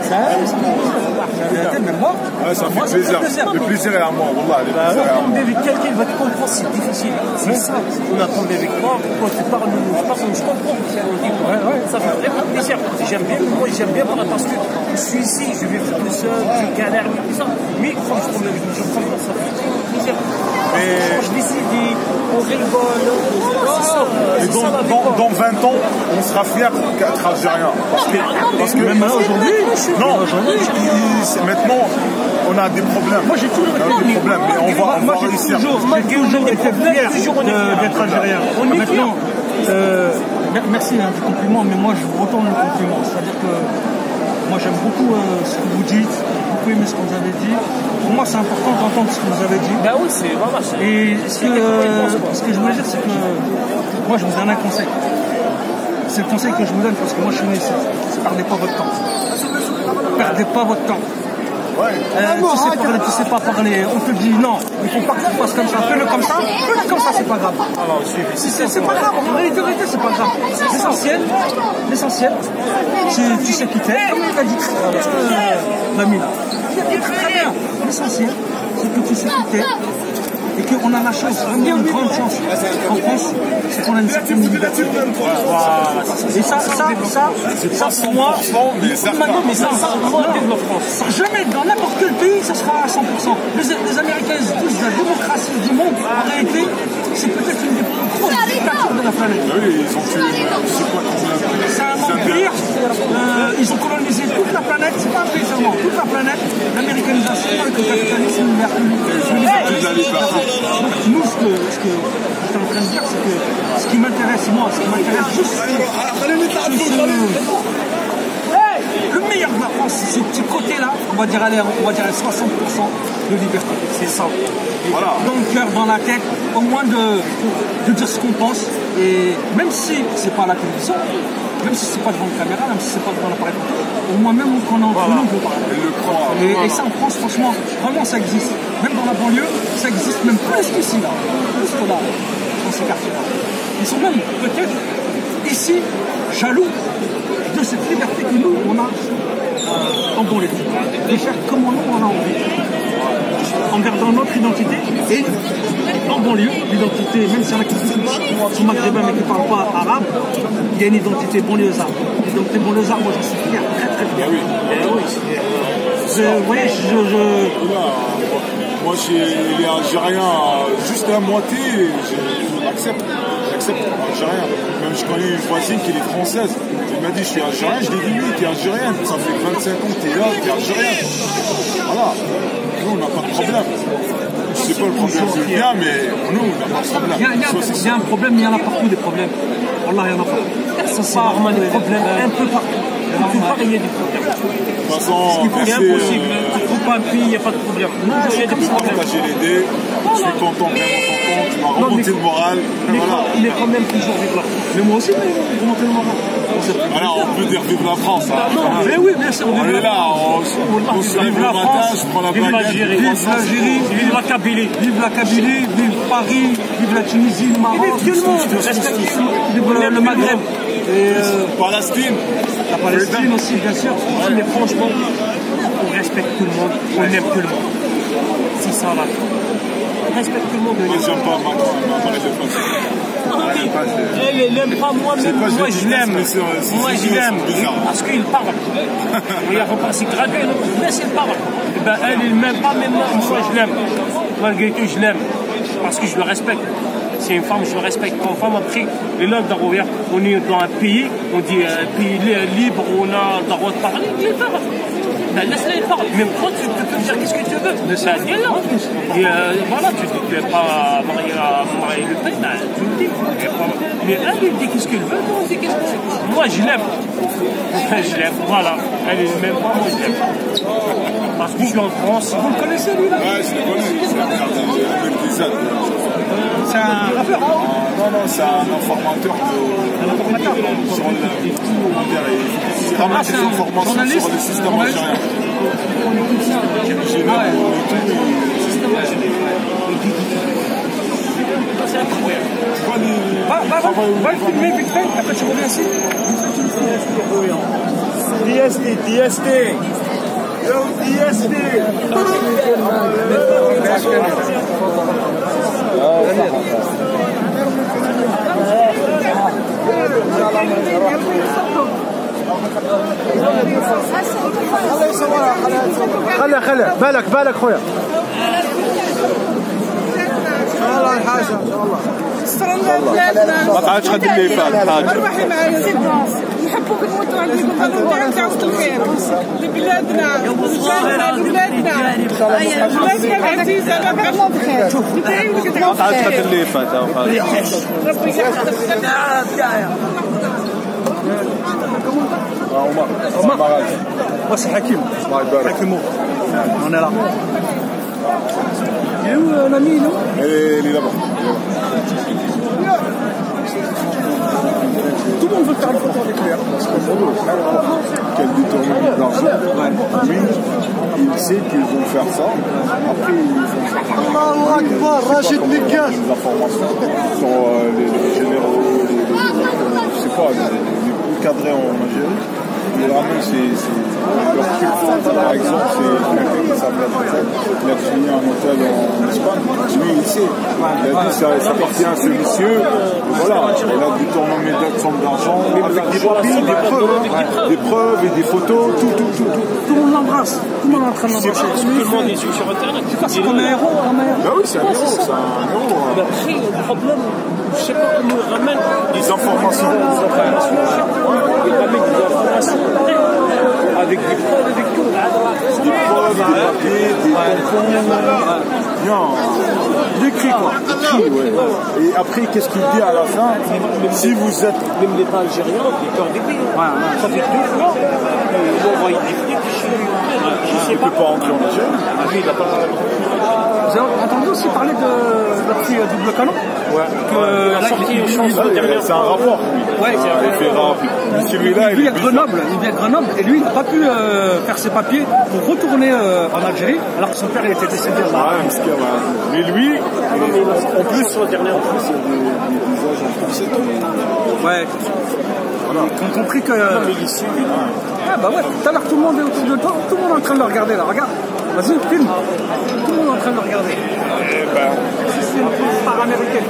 Même moi, ça fait plaisir. Le plaisir est à moi, Wallah. Tomber avec quelqu'un, il va te comprendre, c'est difficile. C'est ça. On a tombé avec toi, quand tu parles, je comprends. Ça fait vraiment plaisir. J'aime bien, moi j'aime bien parler parce que je suis ici, je vais tout seul, je galère, tout ça. Mais quand je tombe avec les gens, ça fait vraiment plaisir. Quand je décide, on rigole, dans 20 ans, on sera fiers d'être algérien. Parce que même aujourd'hui, maintenant, on a des problèmes. Moi j'ai toujours des problèmes, mais on va réussir. J'ai toujours été fier d'être algérien. Maintenant, merci du compliment, mais moi je vous retourne le compliment. C'est-à-dire que moi j'aime beaucoup ce que vous dites, j'ai beaucoup aimé ce que vous avez dit. Pour moi c'est important d'entendre ce que vous avez dit. Ben oui, c'est vraiment ça. Et ce que je voulais dire, c'est que moi je vous donne un conseil. C'est le conseil que je vous donne parce que moi je suis né ici. Perdez pas votre temps. Perdez pas votre temps. Tu sais pas parler, on te dit non, il faut pas que tu fasses comme ça, fais-le comme ça, c'est pas grave. C'est pas grave, en réalité, c'est pas grave. L'essentiel, tu sais qui t'es, comme il a dit Lamine. Il a dit très bien. L'essentiel, c'est que tu sais qui t'es. Et qu'on a la chance, vraiment une grande chance en France, c'est qu'on a une certaine liberté. Et ça pour moi, jamais dans n'importe quel pays, ça sera à 100%. Les Américains disent tous la démocratie du monde, en réalité, c'est peut-être une des plus grosses dictatures de la planète. C'est un empire, ils ont colonisé toute la planète, c'est pas un pays seulement, toute la planète, l'américanisation avec le capitalisme, donc nous, ce que je suis en train de dire, c'est que ce qui m'intéresse, juste, le meilleur de la France, c'est ce petit côté-là, on va dire 60% de liberté. C'est ça. Voilà. Dans le cœur, dans la tête, au moins de dire ce qu'on pense. Et même si c'est pas à la télévision, même si c'est pas devant la caméra, même si c'est pas devant l'appareil photo, au moins même quand on est entre nous, on peut parler. Et ça en France, franchement, vraiment ça existe. Même dans la banlieue, ça existe même plus qu'ici, là. Plus que là, dans ces quartiers-là. Ils sont même peut-être ici jaloux de cette liberté que nous, on a en banlieue. De faire comme nous, on a envie. En gardant notre identité et en banlieue, l'identité, même si y en a qui sont maghrébins mais qui ne parlent pas arabe, il y a une identité banlieusarde. L'identité banlieusarde, moi j'en suis fier, très très fier. Moi, il est algérien juste à moitié, j'accepte. J'accepte algérien. Même je connais une voisine qui est française. Elle m'a dit je suis algérien, je lui ai dit oui, t'es algérien. Ça fait 25 ans que t'es là, t'es algérien. Voilà. Nous, on n'a pas de problème. Je sais pas le problème c'est bien, mais nous, on n'a pas de problème. Il y a un problème, mais il y en a partout des problèmes. Wallah, il y en a partout. Ça, c'est vraiment des problèmes un peu partout. Il y a des problèmes. De toute façon, c'est impossible. Tu ne trouves pas un pays, il n'y a pas de problème. Il y a des problèmes. J'ai l'idée, je suis content, vraiment content, tu m'as remonté le moral. Il est quand même toujours vive la France. Mais moi aussi, remonter le moral. Voilà, on peut dire vive la France. Mais oui, bien sûr. On est là, on se lève le matin, je prends la baguette. Vive l'Algérie, vive la Kabylie. Vive la Kabylie, vive Paris, vive la Tunisie, le Maroc. Vive tout le monde. Vive le Maghreb. Palestine. La Palestine aussi, bien sûr. Mais franchement, on respecte tout le monde, on aime tout le monde. C'est ça là. On respecte tout le monde. Moi, j'aime pas Macron, elle l'aime pas moi, mais moi je l'aime. Moi je l'aime. Parce qu'il parle. Il a repassé gradué, mais c'est parle. Et ben elle, il m'aime pas, mais moi je l'aime. Malgré tout, je l'aime. Parce que je le respecte. C'est une femme, je le respecte. Quand femme après, les langues d'Arouia, on est dans un pays, on dit un pays libre, on a le droit de parler, il parle. Ben, laisse-les parler. Même toi, tu peux dire qu'est-ce que tu veux. Ben, dis-le. Et voilà, tu dis que tu n'es pas marié le père, ben, tu le dis. Mais elle, il dit qu'est-ce qu'elle veut, toi, on dit qu'est-ce que c'est. Moi, je l'aime. Je l'aime, voilà. Elle est même pas, moi, je l'aime. Parce que je suis en France. Vous le connaissez, lui, là? Ouais, je le connais. C'est un rappeur. Non, c'est un informateur sur le il ramène des informations sur le système algérien. C'est incroyable. Va le filmer vite fait, après tu reviens ici. DST. Yo, DST. خليها بالك خويا. والله الحاجه ان شاء الله استرنا بلادنا ما تعادش حد اللي يفعل الحاجه. اربحي معايا زيد نحبوك نموتوا عليكم قالوا تعاود تعاود الخير لبلادنا بلادنا العزيزه لا بعد الله بخير ما تعادش حد اللي يفعل ربي يحفظك عمر c'est Hakim. Hakimo. On est là. Il est où l'ami, non? Il est là-bas. Tout le monde veut faire une photo avec lui. Quel détournement d'argent. Lui, il sait qu'ils vont faire ça. Après, ils vont faire des informations sur les généraux, je sais pas, les cadrés en Algérie. Il ramène par exemple, c'est quelqu'un qui s'appelle il a fini un hôtel en Espagne. Lui, il sait. Il a dit ça appartient à ce monsieur. Voilà, il a détourné de somme d'argent avec des papiers, des preuves et des photos, tout. Tout le monde l'embrasse. Tout le monde est en train de l'embrasser. Tout le monde est sur Internet. C'est comme un héros. Bah oui, c'est un héros. Mais après, le problème, je sais pas comment il ramène des informations. Il ramène des informations avec des preuves, avec tout. Des preuves, des papiers, des tampons. Bien. Décrit quoi. Écrit, ouais. Et après, qu'est-ce qu'il dit à la fin? Si vous êtes. Même les pas algériens, ils peuvent des pays. Ça fait 2 fois. Ils ont envoyé des flics chez lui. Je sais pas. Il ne peut pas entrer en Algérie. Lui, il n'a pas. Vous avez entendu aussi parler de la petite double canon? Ouais. C'est un rapport, lui. Ouais, c'est un référent. Celui-là, il vient de Grenoble. Et lui, il n'a pas pu faire ses papiers pour retourner en Algérie, alors que son père il était décédé là. Mais lui, en plus, sur le dernier, en plus, il y a des visages en français. Ouais. Voilà. Ils ont compris que. Ah bah ouais, tout à l'heure tout le monde est autour de toi, tout le monde est en train de le regarder là, regarde. Vas-y, filme. Tout le monde est en train de le regarder. C'est une star américaine.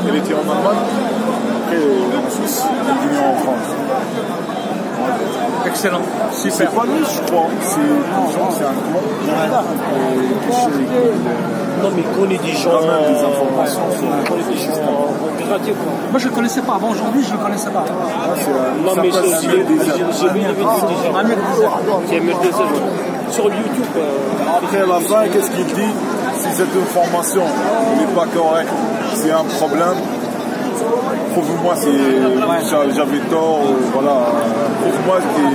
Il était en Allemagne, après en Suisse, il est venu en France. Excellent, super. C'est pas lui, je crois. C'est un groupe. Non, mais il connaît des gens. Des informations. Il connaît des gens. Moi, je ne le connaissais pas. Avant aujourd'hui, je ne le connaissais pas. Non, mais j'ai vu des gens. Sur YouTube. Après, à la fin, qu'est-ce qu'il dit? Si cette information n'est pas correcte, c'est un problème. Prouve-moi si j'avais tort, voilà. Prouve-moi que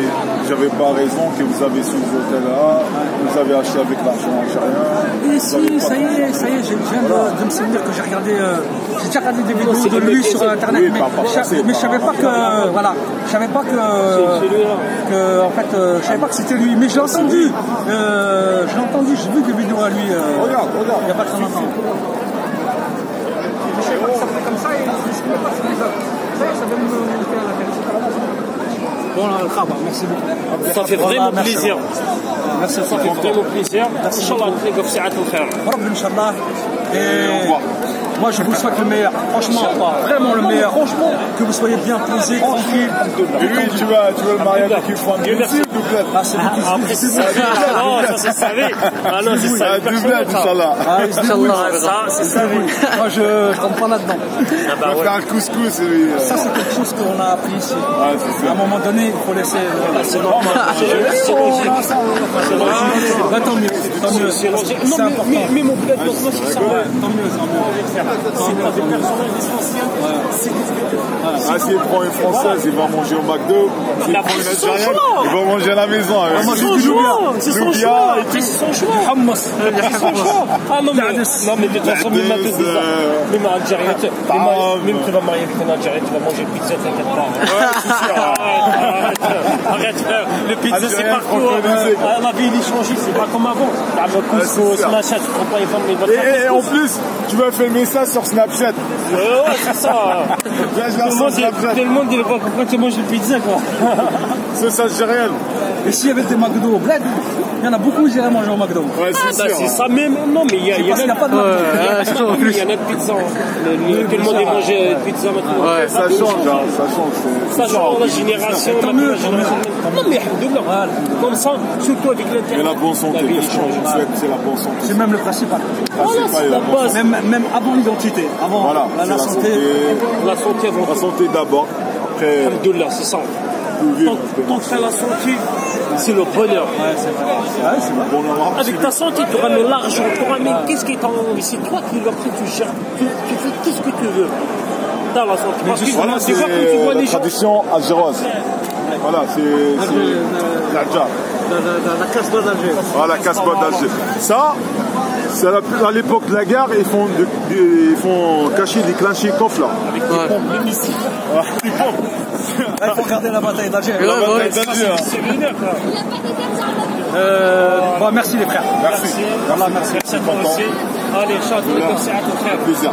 j'avais pas raison, que vous avez sous l'hôtel-là, vous avez acheté avec l'argent algérien. Et si, ça y est, je viens de me souvenir que j'ai regardé, j'ai déjà regardé des vidéos de lui sur Internet, mais je savais pas que, voilà, je savais pas que, en fait, je savais pas que c'était lui, mais je l'ai entendu, j'ai vu des vidéos à lui, regarde. Il n'y a pas très longtemps. Je savais pas que ça fait comme ça et je ne savais pas que ça va me monter à la tête. Bon, merci beaucoup. Ça fait vraiment plaisir. Merci, ça fait vraiment plaisir. Inch'Allah, نتلاقوا في ساعات الخير. رب إن شاء الله. Moi, je vous souhaite le meilleur. Franchement, vraiment le meilleur. Franchement, que vous soyez bien posé, tranquille. Et lui, tu veux le mariage avec une femme de doublette. Ah, c'est lui qui se dit. Non, ça c'est savé. Ah non, c'est ça. Doublette, Inch'Allah. Ça, c'est savé. Moi, je rentre pas là-dedans. Il va faire un couscous, lui. Ça, c'est quelque chose qu'on a appris ici. À un moment donné, il faut laisser. C'est normal. C'est logique. Tant mieux. C'est important. Mais mon bled, moi, c'est ça. Tant mieux. C'est pas des personnages essentiels. S'il prend une française, il va manger au McDo. S'il prend une algérienne, il va manger à la maison. C'est son choix. C'est son choix. C'est son choix. Ah non, mais de toute façon, même algérien, même tu vas marier avec un algérien, tu vas manger pizza, t'inquiète pas. arrête, frère. Le pizza, c'est partout. La vie, il est changé, c'est pas comme avant. Couscous, machin, tu prends pas les femmes, et en plus, tu vas filmer ça sur Snapchat. Ouais, c'est ça. Tout le monde, il va comprendre que tu manges le pizza, quoi. C'est ça, j'ai rien. Et s'il y avait des McDo au bled, il y en a beaucoup qui iraient manger au McDo. Ouais, c'est ça même. Non, mais il y a pas de McDo. Il y en a de pizza. Tout le monde est mangé pizza maintenant. Ouais, ça change, ça change. Ça change la génération. Tant mieux. Non, mais alhamdoulilah. Comme ça, surtout avec l'internet. Mais la bonne santé, c'est la bonne santé. C'est même le principal. Voilà, c'est la base. Même avant l'identité. Avant voilà, la santé. La santé avant. La santé d'abord. Après. Alhamdoulilah, c'est ça. Tant que tu as la santé, c'est le bonheur. Ouais, c'est vrai. Ouais, c'est vrai. Bonheur. Avec ta santé, tu auras l'argent, tu auras mais qu'est-ce qui est en envie. C'est toi qui après tu gères. Tu fais tout ce que tu veux. Dans la santé. Parce que voilà, tu vois quand tu vois les gens. Tradition algéroise. Voilà, c'est l'Adja. La Casbah d'Alger. Voilà, la Casbah d'Alger. Ça, c'est à l'époque de la guerre, ils font cacher des Kalachnikov là. Avec des pompes, des missiles. Des pompes. Il faut regarder la bataille d'Alger. La bataille d'Alger. C'est lunaire, quoi. Bon, merci les frères. Merci. Merci à toi aussi. Allez, chante, merci à ton frère. Plaisir.